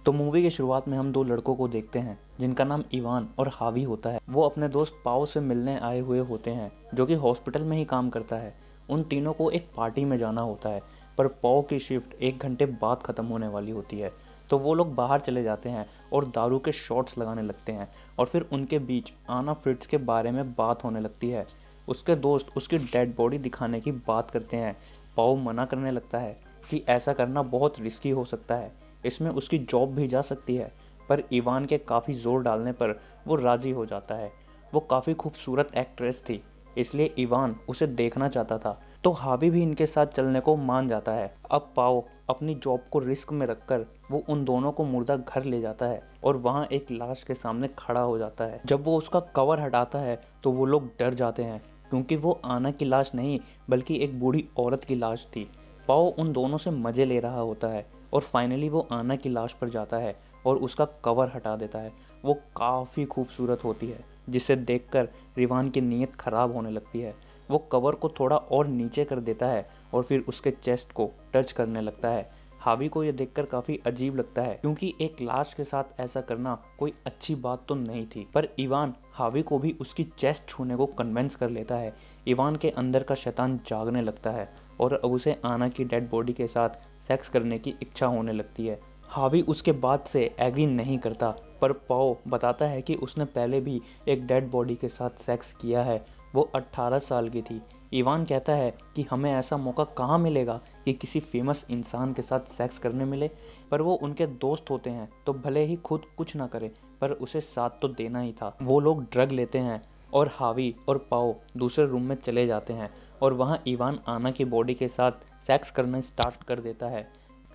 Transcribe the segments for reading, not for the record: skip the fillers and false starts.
तो मूवी की शुरुआत में हम दो लड़कों को देखते हैं जिनका नाम इवान और हावी होता है। वो अपने दोस्त पाओ से मिलने आए हुए होते हैं जो कि हॉस्पिटल में ही काम करता है। उन तीनों को एक पार्टी में जाना होता है पर पाओ की शिफ्ट 1 घंटे बाद ख़त्म होने वाली होती है। तो वो लोग बाहर चले जाते हैं और दारू के शॉट्स लगाने लगते हैं और फिर उनके बीच आना फ्रिट्ज के बारे में बात होने लगती है। उसके दोस्त उसकी डेड बॉडी दिखाने की बात करते हैं। पाओ मना करने लगता है कि ऐसा करना बहुत रिस्की हो सकता है, इसमें उसकी जॉब भी जा सकती है। पर इवान के काफ़ी ज़ोर डालने पर वो राज़ी हो जाता है। वो काफ़ी खूबसूरत एक्ट्रेस थी, इसलिए इवान उसे देखना चाहता था। तो हावी भी इनके साथ चलने को मान जाता है। अब पाओ अपनी जॉब को रिस्क में रखकर वो उन दोनों को मुर्दा घर ले जाता है और वहाँ एक लाश के सामने खड़ा हो जाता है। जब वो उसका कवर हटाता है तो वो लोग डर जाते हैं क्योंकि वो आना की लाश नहीं बल्कि एक बूढ़ी औरत की लाश थी। पाओ उन दोनों से मज़े ले रहा होता है और फाइनली वो आना की लाश पर जाता है और उसका कवर हटा देता है। वो काफ़ी खूबसूरत होती है जिसे देखकर रिवान की नीयत ख़राब होने लगती है। वो कवर को थोड़ा और नीचे कर देता है और फिर उसके चेस्ट को टच करने लगता है। हावी को यह देखकर काफ़ी अजीब लगता है क्योंकि एक लाश के साथ ऐसा करना कोई अच्छी बात तो नहीं थी। पर इवान हावी को भी उसकी चेस्ट छूने को कन्विंस कर लेता है। इवान के अंदर का शैतान जागने लगता है और अब उसे आना की डेड बॉडी के साथ सेक्स करने की इच्छा होने लगती है। हावी उसके बाद से एग्री नहीं करता पर पाओ बताता है कि उसने पहले भी एक डेड बॉडी के साथ सेक्स किया है। वो 18 साल की थी। इवान कहता है कि हमें ऐसा मौका कहाँ मिलेगा कि किसी फेमस इंसान के साथ सेक्स करने मिले। पर वो उनके दोस्त होते हैं तो भले ही खुद कुछ ना करे पर उसे साथ तो देना ही था। वो लोग ड्रग लेते हैं और हावी और पाओ दूसरे रूम में चले जाते हैं और वहाँ इवान आना की बॉडी के साथ सेक्स करना स्टार्ट कर देता है,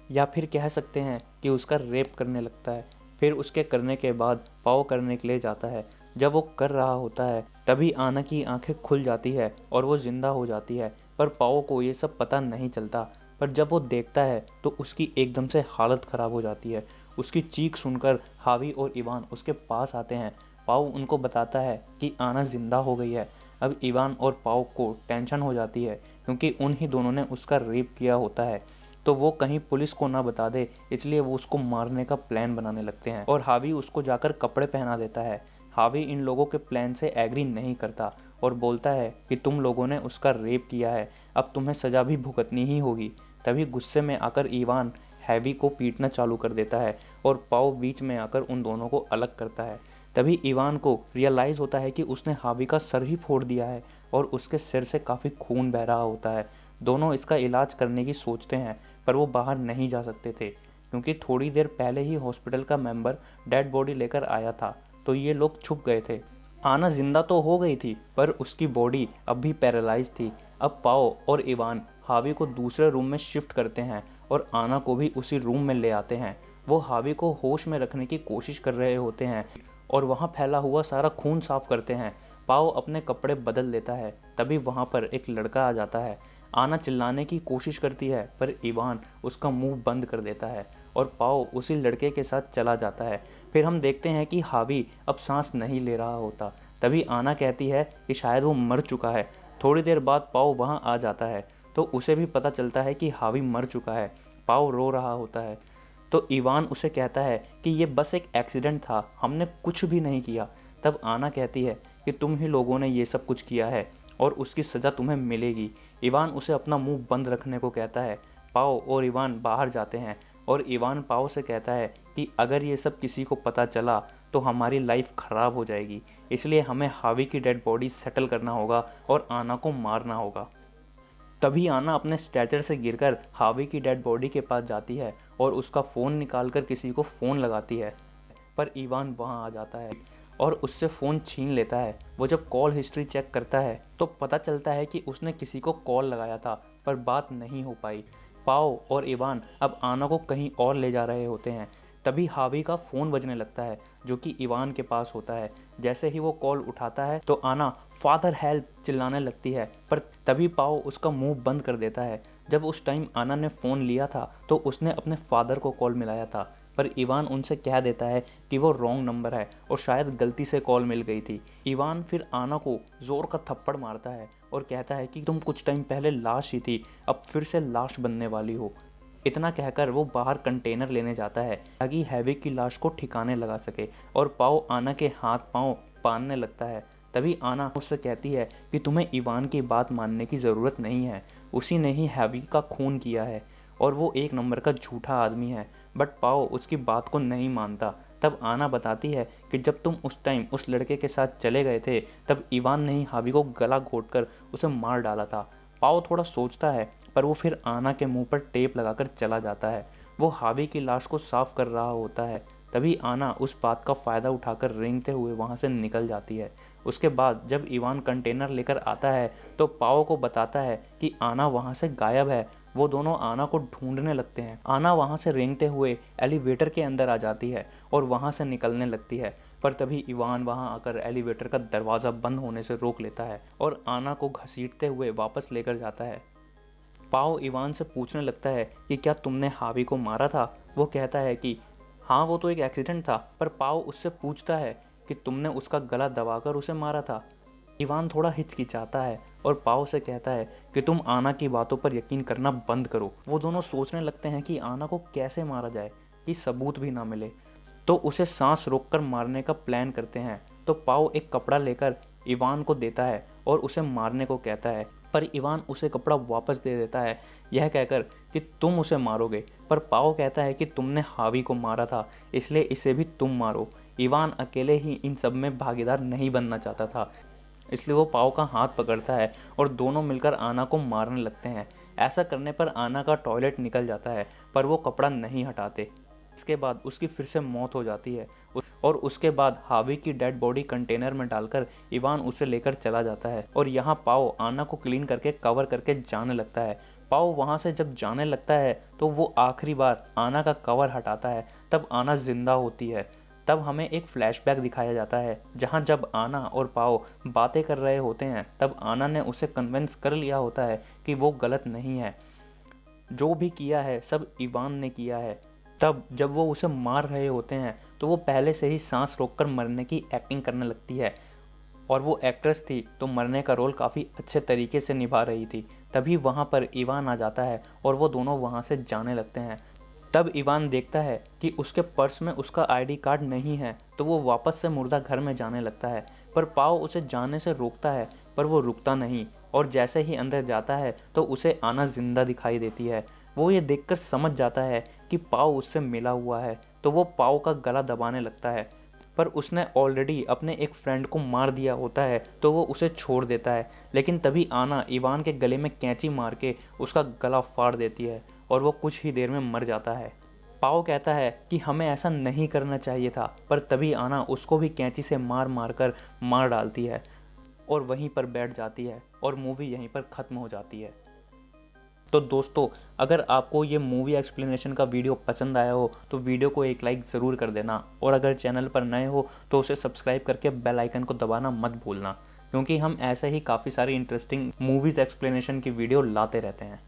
या फिर कह सकते हैं कि उसका रेप करने लगता है। फिर उसके करने के बाद पाओ करने के लिए जाता है। जब वो कर रहा होता है तभी आना की आंखें खुल जाती है और वो जिंदा हो जाती है। पर पाओ को ये सब पता नहीं चलता। पर जब वो देखता है तो उसकी एकदम से हालत ख़राब हो जाती है। उसकी चीख सुनकर हावी और इवान उसके पास आते हैं। पाओ उनको बताता है कि आना जिंदा हो गई है। अब इवान और पाओ को टेंशन हो जाती है क्योंकि उन ही दोनों ने उसका रेप किया होता है। तो वो कहीं पुलिस को ना बता दे, इसलिए वो उसको मारने का प्लान बनाने लगते हैं और हावी उसको जाकर कपड़े पहना देता है। हावी इन लोगों के प्लान से एग्री नहीं करता और बोलता है कि तुम लोगों ने उसका रेप किया है, अब तुम्हें सज़ा भी भुगतनी ही होगी। तभी गुस्से में आकर इवान हैवी को पीटना चालू कर देता है और पाओ बीच में आकर उन दोनों को अलग करता है। तभी इवान को रियलाइज़ होता है कि उसने हावी का सर ही फोड़ दिया है और उसके सिर से काफ़ी खून बह रहा होता है। दोनों इसका इलाज करने की सोचते हैं पर वो बाहर नहीं जा सकते थे क्योंकि थोड़ी देर पहले ही हॉस्पिटल का मेंबर डेड बॉडी लेकर आया था, तो ये लोग छुप गए थे। आना जिंदा तो हो गई थी पर उसकी बॉडी अब भी पैरालाइज थी। अब पाओ और इवान हावी को दूसरे रूम में शिफ्ट करते हैं और आना को भी उसी रूम में ले आते हैं। वो हावी को होश में रखने की कोशिश कर रहे होते हैं और वहाँ फैला हुआ सारा खून साफ करते हैं। पाओ अपने कपड़े बदल लेता है, तभी वहाँ पर एक लड़का आ जाता है। आना चिल्लाने की कोशिश करती है पर इवान उसका मुंह बंद कर देता है और पाओ उसी लड़के के साथ चला जाता है। फिर हम देखते हैं कि हावी अब सांस नहीं ले रहा होता। तभी आना कहती है कि शायद वो मर चुका है। थोड़ी देर बाद पाओ वहाँ आ जाता है तो उसे भी पता चलता है कि हावी मर चुका है। पाओ रो रहा होता है तो इवान उसे कहता है कि ये बस एक एक्सीडेंट था, हमने कुछ भी नहीं किया। तब आना कहती है कि तुम ही लोगों ने ये सब कुछ किया है और उसकी सज़ा तुम्हें मिलेगी। इवान उसे अपना मुंह बंद रखने को कहता है। पाओ और इवान बाहर जाते हैं और इवान पाओ से कहता है कि अगर ये सब किसी को पता चला तो हमारी लाइफ ख़राब हो जाएगी, इसलिए हमें हावी की डेड बॉडी सेटल करना होगा और आना को मारना होगा। तभी आना अपने स्ट्रेचर से गिरकर हावी की डेड बॉडी के पास जाती है और उसका फ़ोन निकालकर किसी को फ़ोन लगाती है। पर इवान वहाँ आ जाता है और उससे फ़ोन छीन लेता है। वो जब कॉल हिस्ट्री चेक करता है तो पता चलता है कि उसने किसी को कॉल लगाया था पर बात नहीं हो पाई। पाओ और इवान अब आना को कहीं और ले जा रहे होते हैं। तभी हावी का फ़ोन बजने लगता है जो कि इवान के पास होता है। जैसे ही वो कॉल उठाता है तो आना फादर हेल्प चिल्लाने लगती है पर तभी पाओ उसका मुंह बंद कर देता है। जब उस टाइम आना ने फ़ोन लिया था तो उसने अपने फादर को कॉल मिलाया था पर इवान उनसे कह देता है कि वो रॉन्ग नंबर है और शायद गलती से कॉल मिल गई थी। इवान फिर आना को ज़ोर का थप्पड़ मारता है और कहता है कि तुम कुछ टाइम पहले लाश ही थी, अब फिर से लाश बनने वाली हो। इतना कहकर वो बाहर कंटेनर लेने जाता है ताकि हैवी की लाश को ठिकाने लगा सके और पाओ आना के हाथ पांव बांधने लगता है। तभी आना उससे कहती है कि तुम्हें इवान की बात मानने की ज़रूरत नहीं है, उसी ने ही हैवी का खून किया है और वो एक नंबर का झूठा आदमी है। बट पाओ उसकी बात को नहीं मानता। तब आना बताती है कि जब तुम उस टाइम उस लड़के के साथ चले गए थे तब इवान ने ही हावी को गला घोंटकर उसे मार डाला था। पाओ थोड़ा सोचता है पर वो फिर आना के मुंह पर टेप लगाकर चला जाता है। वो हावी की लाश को साफ कर रहा होता है। तभी आना उस बात का फ़ायदा उठाकर रेंगते हुए वहाँ से निकल जाती है। उसके बाद जब इवान कंटेनर लेकर आता है तो पाओ को बताता है कि आना वहाँ से गायब है। वो दोनों आना को ढूंढने लगते हैं। आना वहाँ से रेंगते हुए एलिवेटर के अंदर आ जाती है और वहाँ से निकलने लगती है, पर तभी इवान वहाँ आकर एलिवेटर का दरवाज़ा बंद होने से रोक लेता है और आना को घसीटते हुए वापस लेकर जाता है। पाओ इवान से पूछने लगता है कि क्या तुमने हावी को मारा था। वो कहता है कि हाँ, वो तो एक एक्सीडेंट था। पर पाओ उससे पूछता है कि तुमने उसका गला दबाकर उसे मारा था। इवान थोड़ा हिचकिचाता है और पाओ से कहता है कि तुम आना की बातों पर यकीन करना बंद करो। वो दोनों सोचने लगते हैं कि आना को कैसे मारा जाए कि सबूत भी ना मिले, तो उसे सांस रोककर मारने का प्लान करते हैं। तो पाओ एक कपड़ा लेकर इवान को देता है और उसे मारने को कहता है, पर इवान उसे कपड़ा वापस दे देता है यह कहकर कि तुम उसे मारोगे। पर पाओ कहता है कि तुमने हावी को मारा था, इसलिए इसे भी तुम मारो। इवान अकेले ही इन सब में भागीदार नहीं बनना चाहता था, इसलिए वो पाओ का हाथ पकड़ता है और दोनों मिलकर आना को मारने लगते हैं। ऐसा करने पर आना का टॉयलेट निकल जाता है, पर वो कपड़ा नहीं हटाते। इसके बाद उसकी फिर से मौत हो जाती है और उसके बाद हावी की डेड बॉडी कंटेनर में डालकर इवान उसे लेकर चला जाता है और यहाँ पाओ आना को क्लीन करके कवर करके जाने लगता है। पाओ वहाँ से जब जाने लगता है तो वो आखिरी बार आना का कवर हटाता है, तब आना जिंदा होती है। तब हमें एक फ्लैशबैक दिखाया जाता है जहाँ जब आना और पाओ बातें कर रहे होते हैं तब आना ने उसे कन्विंस कर लिया होता है कि वो गलत नहीं है, जो भी किया है सब इवान ने किया है। तब जब वो उसे मार रहे होते हैं तो वो पहले से ही सांस रोककर मरने की एक्टिंग करने लगती है और वो एक्ट्रेस थी तो मरने का रोल काफ़ी अच्छे तरीके से निभा रही थी। तभी वहाँ पर इवान आ जाता है और वो दोनों वहाँ से जाने लगते हैं। तब इवान देखता है कि उसके पर्स में उसका आईडी कार्ड नहीं है, तो वो वापस से मुर्दा घर में जाने लगता है। पर पाओ उसे जाने से रोकता है, पर वो रुकता नहीं और जैसे ही अंदर जाता है तो उसे आना जिंदा दिखाई देती है। वो ये देखकर समझ जाता है कि पाओ उससे मिला हुआ है, तो वो पाओ का गला दबाने लगता है, पर उसने ऑलरेडी अपने एक फ्रेंड को मार दिया होता है तो वो उसे छोड़ देता है। लेकिन तभी आना इवान के गले में कैंची मार के उसका गला फाड़ देती है और वो कुछ ही देर में मर जाता है। पाओ कहता है कि हमें ऐसा नहीं करना चाहिए था, पर तभी आना उसको भी कैंची से मार मार कर मार डालती है और वहीं पर बैठ जाती है और मूवी यहीं पर ख़त्म हो जाती है। तो दोस्तों, अगर आपको ये मूवी एक्सप्लेनेशन का वीडियो पसंद आया हो तो वीडियो को एक लाइक ज़रूर कर देना और अगर चैनल पर नए हो तो उसे सब्सक्राइब करके बेल आइकन को दबाना मत भूलना, क्योंकि हम ऐसे ही काफ़ी सारी इंटरेस्टिंग मूवीज़ एक्सप्लेनेशन की वीडियो लाते रहते हैं।